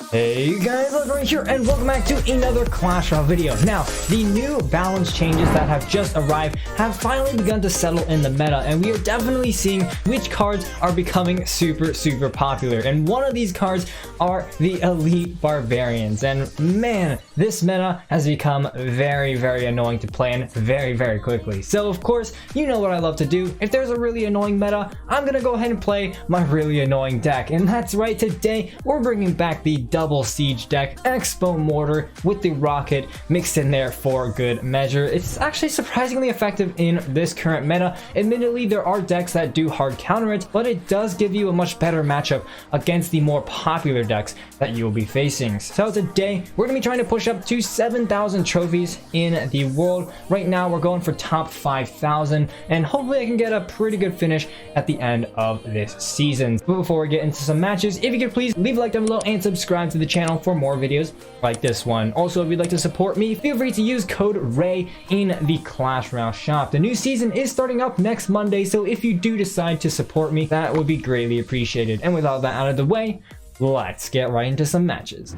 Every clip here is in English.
Hey guys, Legendaray here, and welcome back to another Clash Royale video. Now, the new balance changes that have just arrived have finally begun to settle in the meta, and we are definitely seeing which cards are becoming super popular. And one of these cards are the Elite Barbarians. And man, this meta has become very annoying to play in very quickly. So of course, you know what I love to do. If there's a really annoying meta, I'm gonna go ahead and play my really annoying deck. And that's right, today we're bringing back the double siege deck, X-Bow Mortar with the rocket mixed in there for good measure. It's actually surprisingly effective in this current meta. Admittedly, there are decks that do hard counter it, but it does give you a much better matchup against the more popular decks that you will be facing. So today, we're going to be trying to push up to 7,000 trophies in the world. Right now, we're going for top 5,000, and hopefully I can get a pretty good finish at the end of this season. But before we get into some matches, if you could please leave a like down below and subscribe to the channel for more videos like this one. Also, if you'd like to support me, feel free to use code RAY in the Clash Royale shop. The new season is starting up next Monday, so if you do decide to support me, that would be greatly appreciated. And with all that out of the way, let's get right into some matches.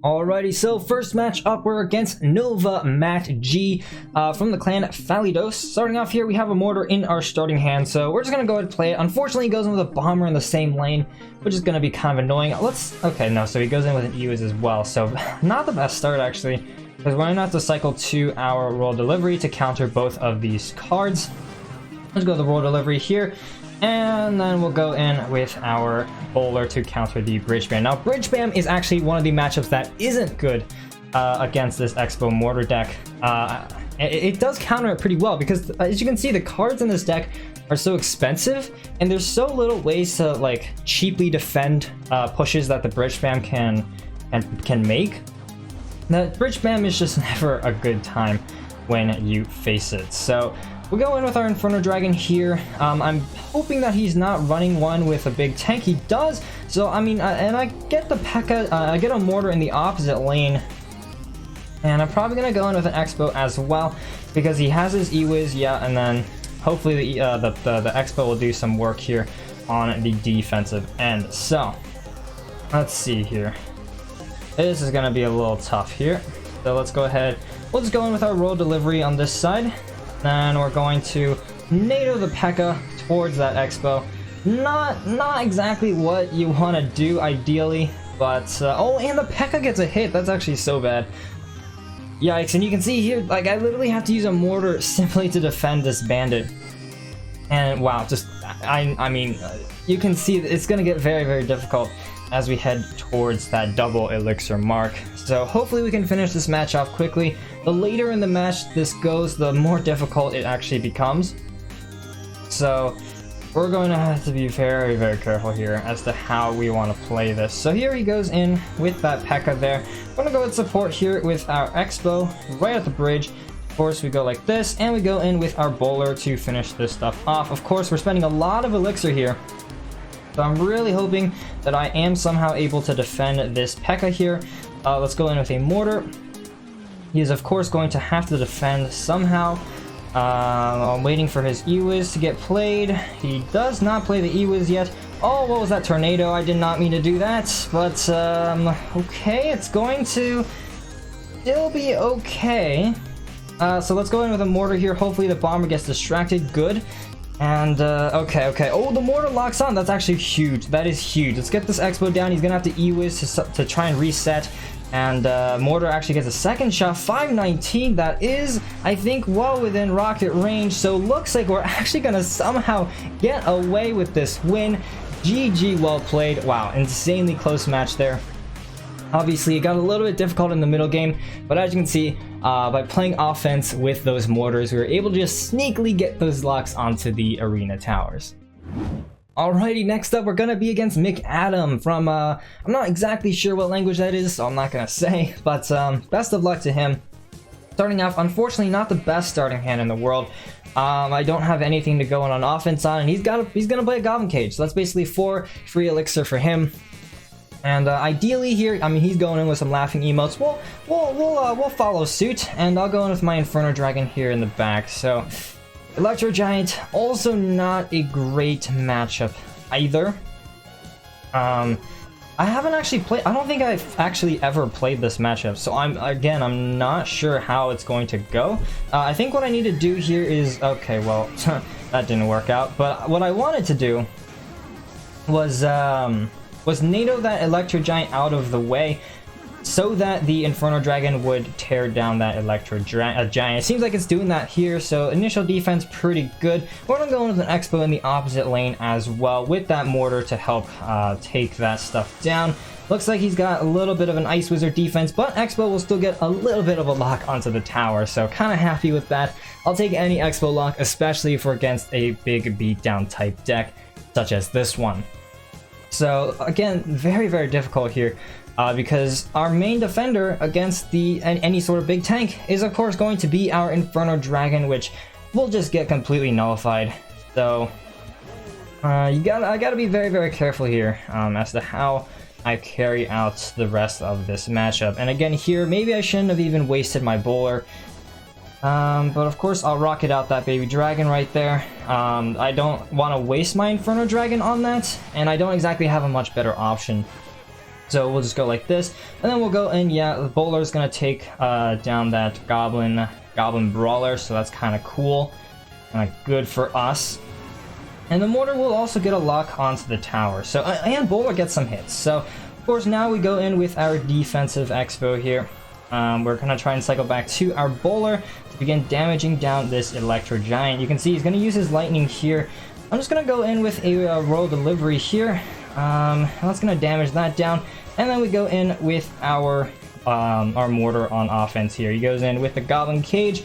Alrighty, so first match up, we're against Nova Matt G from the clan Phalidos. Starting off here, we have a mortar in our starting hand, so we're just gonna go ahead and play it. Unfortunately, he goes in with a bomber in the same lane, which is gonna be kind of annoying. Okay, no, so he goes in with an Ewis as well, so not the best start actually, because we're gonna have to cycle to our roll delivery to counter both of these cards. Let's go to the roll delivery here. And then we'll go in with our bowler to counter the bridge bam. Now, bridge bam is actually one of the matchups that isn't good against this X-Bow Mortar deck. It does counter it pretty well because, as you can see, the cards in this deck are so expensive, and there's so little ways to like cheaply defend pushes that the bridge bam can make. The bridge bam is just never a good time when you face it. So we'll go in with our Inferno Dragon here. I'm hoping that he's not running one with a big tank. He does, so I mean, and I get the P.E.K.K.A. I get a mortar in the opposite lane, and I'm probably gonna go in with an X-Bow as well because he has his E-Wiz, yeah, and then hopefully the X-Bow will do some work here on the defensive end. So let's see here. This is gonna be a little tough here. So let's go ahead. We'll just go in with our roll delivery on this side. Then we're going to NATO the P.E.K.K.A. towards that X-Bow. Not exactly what you want to do ideally, but oh, and the P.E.K.K.A. gets a hit. That's actually so bad. Yikes! And you can see here, like, I literally have to use a mortar simply to defend this bandit. And wow, just I mean, you can see that it's gonna get very difficult as we head towards that double elixir mark. So hopefully we can finish this match off quickly. The later in the match this goes, the more difficult it actually becomes. So we're going to have to be very careful here as to how we want to play this. So here he goes in with that P.E.K.K.A. there. We're going to go with support here with our X-Bow right at the bridge. Of course, we go like this, and we go in with our bowler to finish this stuff off. Of course, we're spending a lot of elixir here. So I'm really hoping that I am somehow able to defend this P.E.K.K.A. here. Let's go in with a mortar. He is, of course, going to have to defend somehow. I'm waiting for his E-Wiz to get played. He does not play the E-Wiz yet. Oh, what was that tornado? I did not mean to do that. But, okay, it's going to still be okay. So let's go in with a mortar here. Hopefully the bomber gets distracted. Good. And, okay. Oh, the mortar locks on. That's actually huge. That is huge. Let's get this X-Bow down. He's gonna have to E-Wiz to try and reset. And, mortar actually gets a second shot. 519. That is, I think, well within rocket range. So looks like we're actually gonna somehow get away with this win. GG, well played. Wow, insanely close match there. Obviously, it got a little bit difficult in the middle game, but as you can see, by playing offense with those mortars, we were able to just sneakily get those locks onto the arena towers. Alrighty, next up, we're gonna be against McAdam from, I'm not exactly sure what language that is, so I'm not gonna say, but best of luck to him. Starting off, unfortunately, not the best starting hand in the world. I don't have anything to go on offense on, and he's gonna play a Goblin Cage, so that's basically 4 free elixir for him. And ideally here, I mean, he's going in with some laughing emotes. We'll follow suit, and I'll go in with my Inferno Dragon here in the back. So, Electro Giant, also not a great matchup either. I haven't actually played. I don't think I've actually ever played this matchup, so I'm not sure how it's going to go. I think what I need to do here is okay. Well, that didn't work out. But what I wanted to do was NATO that Electro Giant out of the way, so that the Inferno Dragon would tear down that Electro Giant. It seems like it's doing that here, so initial defense pretty good. We're gonna go with an X-Bow in the opposite lane as well with that mortar to help take that stuff down. Looks like he's got a little bit of an Ice Wizard defense, but X-Bow will still get a little bit of a lock onto the tower, so kind of happy with that. I'll take any X-Bow lock, especially if we're against a big beatdown type deck, such as this one. So again, very, very difficult here. Because our main defender against any sort of big tank is of course going to be our Inferno Dragon, which will just get completely nullified. So I gotta be very, very careful here as to how I carry out the rest of this matchup. And again here, maybe I shouldn't have even wasted my bowler. But of course I'll rocket out that baby dragon right there. I don't want to waste my Inferno Dragon on that, and I don't exactly have a much better option. So we'll just go like this, and then we'll go in. Yeah, the bowler is gonna take down that goblin brawler, so that's kind of cool, kind of good for us. And the mortar will also get a lock onto the tower. So and bowler gets some hits. So of course now we go in with our defensive X-Bow here. We're gonna try and cycle back to our bowler to begin damaging down this Electro Giant. You can see he's gonna use his lightning here. I'm just gonna go in with a royal delivery here. That's gonna damage that down, and then we go in with our mortar on offense here. He goes in with the Goblin Cage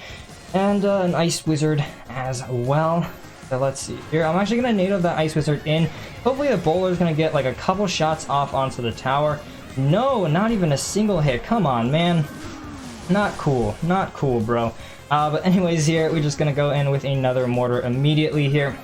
and an Ice Wizard as well. So let's see here. I'm actually gonna NATO that Ice Wizard in. Hopefully the bowler is gonna get like a couple shots off onto the tower. No, not even a single hit. Come on, man. Not cool, bro. But anyways, here we're just gonna go in with another mortar immediately here.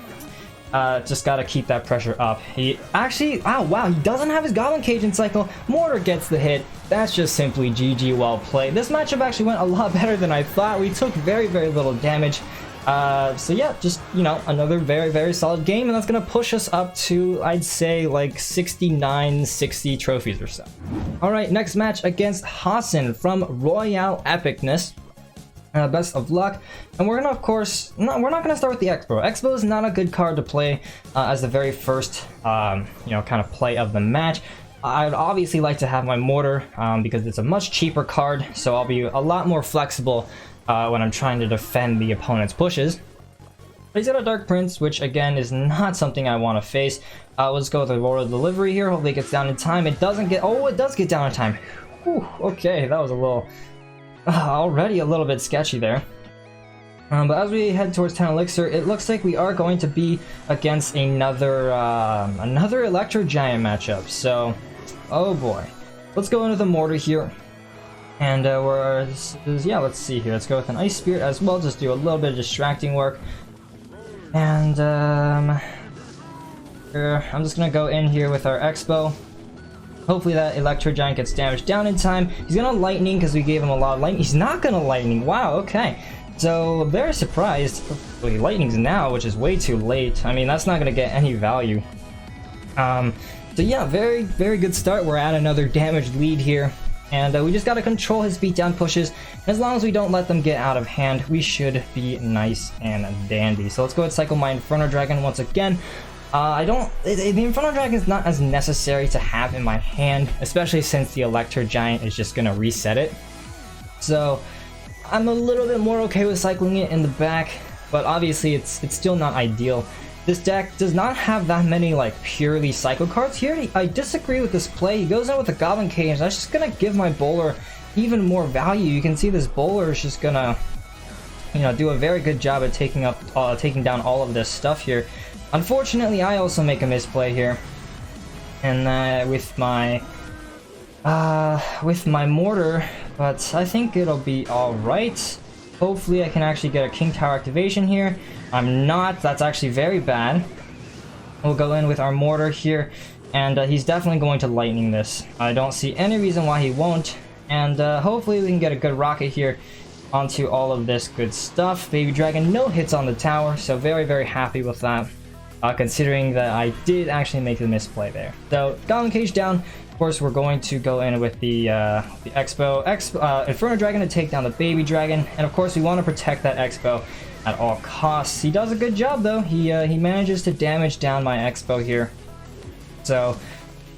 Just gotta keep that pressure up. He actually, wow, he doesn't have his Goblin Cage in cycle. Mortar gets the hit. That's just simply GG, well played. This matchup actually went a lot better than I thought. We took very, very little damage. So yeah, just, you know, another very, very solid game, and that's gonna push us up to, I'd say, like 69, 60 trophies or so. Alright, next match against Hassan from Royale Epicness. Best of luck. And we're gonna, of course, we're not gonna start with the X-Bow. X-Bow is not a good card to play as the very first, you know, kind of play of the match. I'd obviously like to have my mortar because it's a much cheaper card, so I'll be a lot more flexible when I'm trying to defend the opponent's pushes. But he's got a Dark Prince, which again is not something I want to face. Let's go with a royal delivery here. Hopefully it gets down in time. It doesn't get. Oh, it does get down in time. Whew, okay, that was a little. Already a little bit sketchy there. But as we head towards 10 Elixir, it looks like we are going to be against another Electro Giant matchup. So, oh boy. Let's go into the mortar here. And yeah, let's see here. Let's go with an Ice Spirit as well. Just do a little bit of distracting work. And here, I'm just gonna go in here with our X-Bow. Hopefully that Electro Giant gets damaged down in time. He's gonna lightning because we gave him a lot of lightning. He's not gonna lightning. Wow, okay. So very surprised. Well, he lightnings now, which is way too late. I mean, that's not gonna get any value. So yeah, very, very good start. We're at another damaged lead here. And we just gotta control his beatdown pushes. As long as we don't let them get out of hand, we should be nice and dandy. So let's go ahead and cycle my Inferno Dragon once again. The Inferno Dragon is not as necessary to have in my hand, especially since the Electro Giant is just gonna reset it. So I'm a little bit more okay with cycling it in the back, but obviously it's still not ideal. This deck does not have that many like purely cycle cards here. I disagree with this play. He goes in with a Goblin Cage. That's just gonna give my bowler even more value. You can see this bowler is just gonna, you know, do a very good job at taking down all of this stuff here. Unfortunately, I also make a misplay here, and with my mortar, but I think it'll be all right. Hopefully, I can actually get a King Tower activation here. I'm not. That's actually very bad. We'll go in with our mortar here, and he's definitely going to lightning this. I don't see any reason why he won't, and hopefully we can get a good rocket here onto all of this good stuff. Baby Dragon, no hits on the tower, so very, very happy with that. Considering that I did actually make the misplay there. So, Goblin Cage down, Of course, we're going to go in with the X-Bow Inferno Dragon to take down the baby dragon, and of course we want to protect that X-Bow at all costs. He does a good job though. He manages to damage down my X-Bow here. So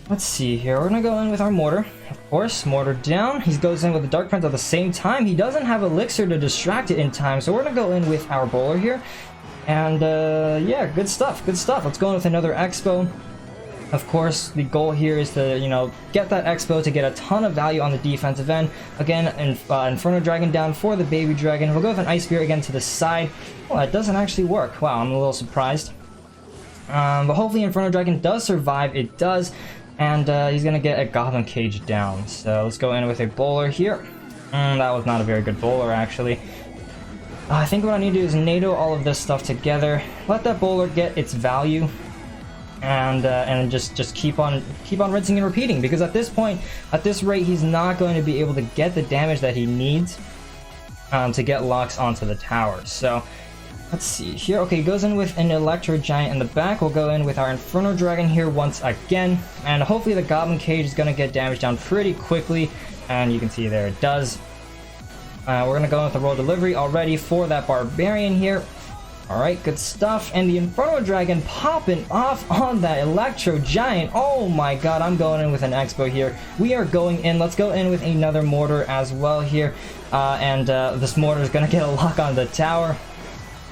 let's see here. We're gonna go in with our mortar. Of course, mortar down. He goes in with the Dark Prince at the same time. He doesn't have elixir to distract it in time, so we're gonna go in with our bowler here. And yeah, good stuff. Good stuff. Let's go in with another X-Bow. Of course, the goal here is to, you know, get that X-Bow to get a ton of value on the defensive end. Again, Inferno Dragon down for the baby dragon. We'll go with an Ice Spear again to the side. Well, it doesn't actually work. Wow, I'm a little surprised. But hopefully Inferno Dragon does survive. It does. And he's going to get a Goblin Cage down. So let's go in with a bowler here. That was not a very good bowler, actually. I think what I need to do is NATO all of this stuff together. Let that bowler get its value. And just keep on rinsing and repeating, because at this point, at this rate, he's not going to be able to get the damage that he needs to get Lux onto the tower. So let's see here. Okay, he goes in with an Electro Giant in the back. We'll go in with our Inferno Dragon here once again, and hopefully the Goblin Cage is going to get damage down pretty quickly, and you can see there it does. We're going to go in with the Royal Delivery already for that Barbarian here. Alright, good stuff. And the Inferno Dragon popping off on that Electro Giant. Oh my god, I'm going in with an X-Bow here. We are going in. Let's go in with another mortar as well here. This mortar is going to get a lock on the tower.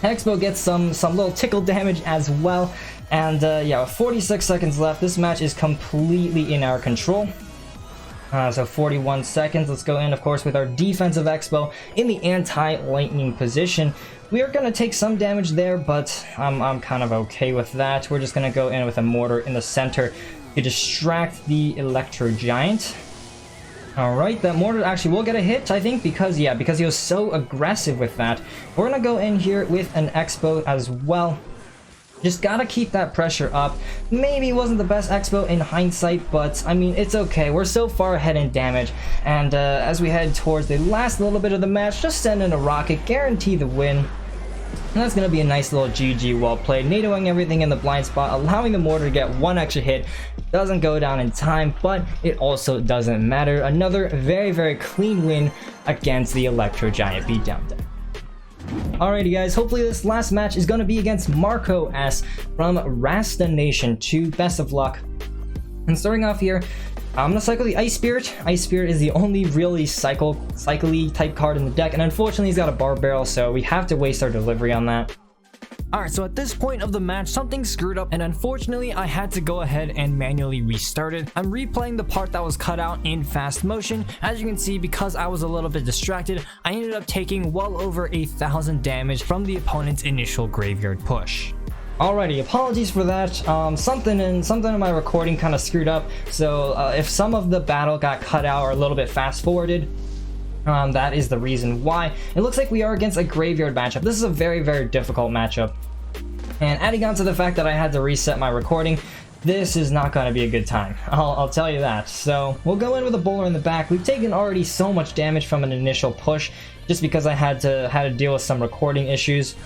X-Bow gets some little tickle damage as well. And yeah, with 46 seconds left, this match is completely in our control. So 41 seconds. Let's go in, of course, with our defensive X-Bow in the anti-lightning position. We are going to take some damage there, but I'm kind of okay with that. We're just going to go in with a mortar in the center to distract the Electro Giant. Alright, that mortar actually will get a hit, I think, because he was so aggressive with that. We're going to go in here with an X-Bow as well. Just gotta keep that pressure up. Maybe it wasn't the best X-Bow in hindsight, but I mean, it's okay. We're so far ahead in damage, and as we head towards the last little bit of the match, just send in a rocket, guarantee the win. And that's gonna be a nice little GG, well played. NATOing everything in the blind spot, allowing the mortar to get one extra hit. Doesn't go down in time, but it also doesn't matter. Another very, very clean win against the Electro Giant beatdown deck. Alrighty guys, hopefully this last match is going to be against Marco S from Rasta Nation 2. Best of luck. And starting off here, I'm going to cycle the Ice Spirit. Ice Spirit is the only really cycle-y type card in the deck, and unfortunately he's got a bar barrel, so we have to waste our delivery on that. Alright, so at this point of the match, something screwed up, and unfortunately I had to go ahead and manually restart it. I'm replaying the part that was cut out in fast motion. As you can see, because I was a little bit distracted, I ended up taking well over 1,000 damage from the opponent's initial graveyard push. Alrighty, apologies for that. Something in my recording kind of screwed up, so if some of the battle got cut out or a little bit fast forwarded, that is the reason why. It looks like we are against a graveyard matchup. This is a very, very difficult matchup. And adding on to the fact that I had to reset my recording, this is not going to be a good time. I'll tell you that. So we'll go in with a bowler in the back. We've taken already so much damage from an initial push just because I had to deal with some recording issues.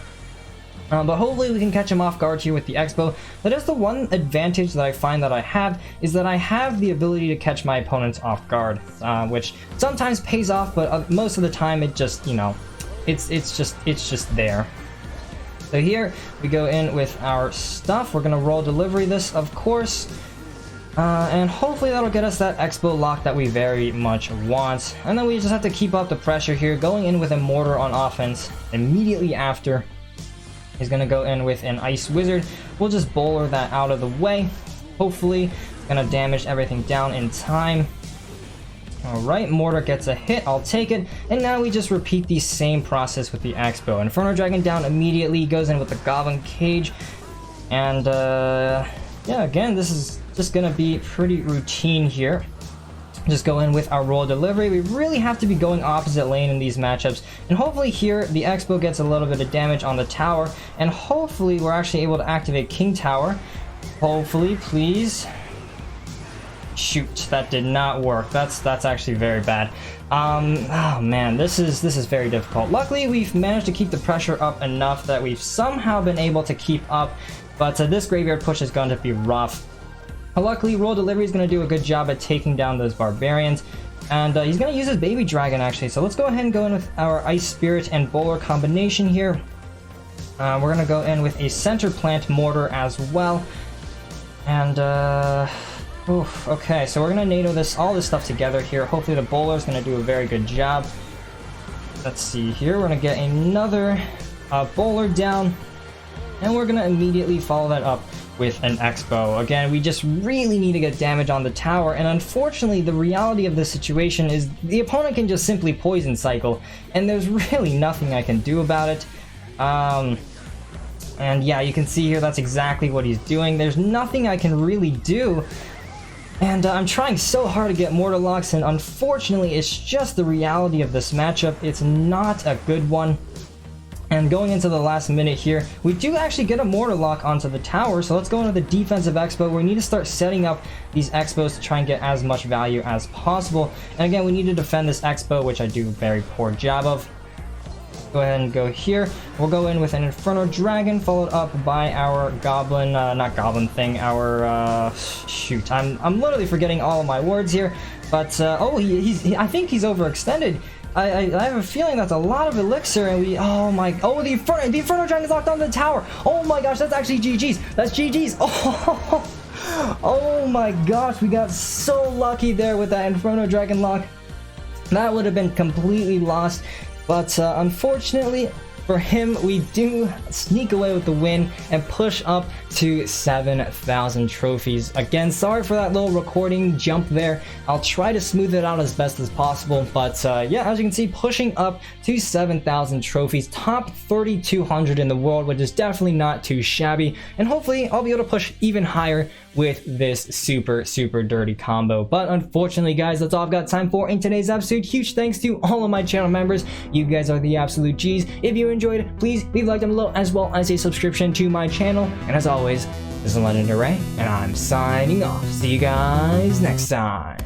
But hopefully we can catch him off guard here with the X-Bow. That is the one advantage that I find that I have, is that I have the ability to catch my opponents off guard, which sometimes pays off, but most of the time it just, you know, it's just there. So here we go in with our stuff. We're gonna roll delivery this, of course, and hopefully that'll get us that X-Bow lock that we very much want. And then we just have to keep up the pressure here, going in with a mortar on offense immediately after. He's going to go in with an Ice Wizard. We'll just bowler that out of the way. Hopefully, it's going to damage everything down in time. Alright, Mortar gets a hit. I'll take it. And now we just repeat the same process with the X-Bow. Inferno Dragon down immediately. Goes in with the Goblin Cage. And, yeah, again, this is just going to be pretty routine here. Just go in with our roll delivery. We really have to be going opposite lane in these matchups, and hopefully here the X-Bow gets a little bit of damage on the tower, and hopefully we're actually able to activate King Tower. Hopefully, please. Shoot, that did not work. That's actually very bad. Oh man, this is very difficult. Luckily we've managed to keep the pressure up enough that we've somehow been able to keep up, but this graveyard push is going to be rough. Luckily, Royal Delivery is going to do a good job at taking down those barbarians. And he's going to use his baby dragon, actually. So let's go ahead and go in with our Ice Spirit and Bowler combination here. We're going to go in with a Center Plant Mortar as well. And, okay, so we're going to NATO all this stuff together here. Hopefully the Bowler is going to do a very good job. Let's see here. We're going to get another Bowler down. And we're going to immediately follow that up with an X-Bow. Again, we just really need to get damage on the tower, and unfortunately the reality of this situation is the opponent can just simply poison cycle, and there's really nothing I can do about it. And yeah, you can see here that's exactly what he's doing. There's nothing I can really do, and I'm trying so hard to get Mortar Locks, and unfortunately it's just the reality of this matchup. It's not a good one. And going into the last minute here, we do actually get a Mortar Lock onto the tower, so let's go into the defensive X-Bow. We need to start setting up these X-Bows to try and get as much value as possible. And again, we need to defend this X-Bow, which I do a very poor job of. Go ahead and go here. We'll go in with an Inferno Dragon, followed up by our Goblin, not Goblin thing, our, shoot, I'm literally forgetting all of my words here. But, oh, I think he's overextended. I have a feeling that's a lot of elixir, and the Inferno Dragon is locked onto the tower. Oh my gosh, that's actually GG's. That's GG's. Oh my gosh, we got so lucky there with that Inferno Dragon lock. That would have been completely lost, but unfortunately for him, we do sneak away with the win and push up to 7,000 trophies. Again, sorry for that little recording jump there. I'll try to smooth it out as best as possible, but yeah, as you can see, pushing up to 7,000 trophies, top 3,200 in the world, which is definitely not too shabby, and hopefully I'll be able to push even higher with this super dirty combo. But unfortunately, guys, that's all I've got time for in today's episode. Huge thanks to all of my channel members. You guys are the absolute G's. If you enjoyed, please leave a like down below, as well as a subscription to my channel. And as always, this is Legendaray, and I'm signing off. See you guys next time.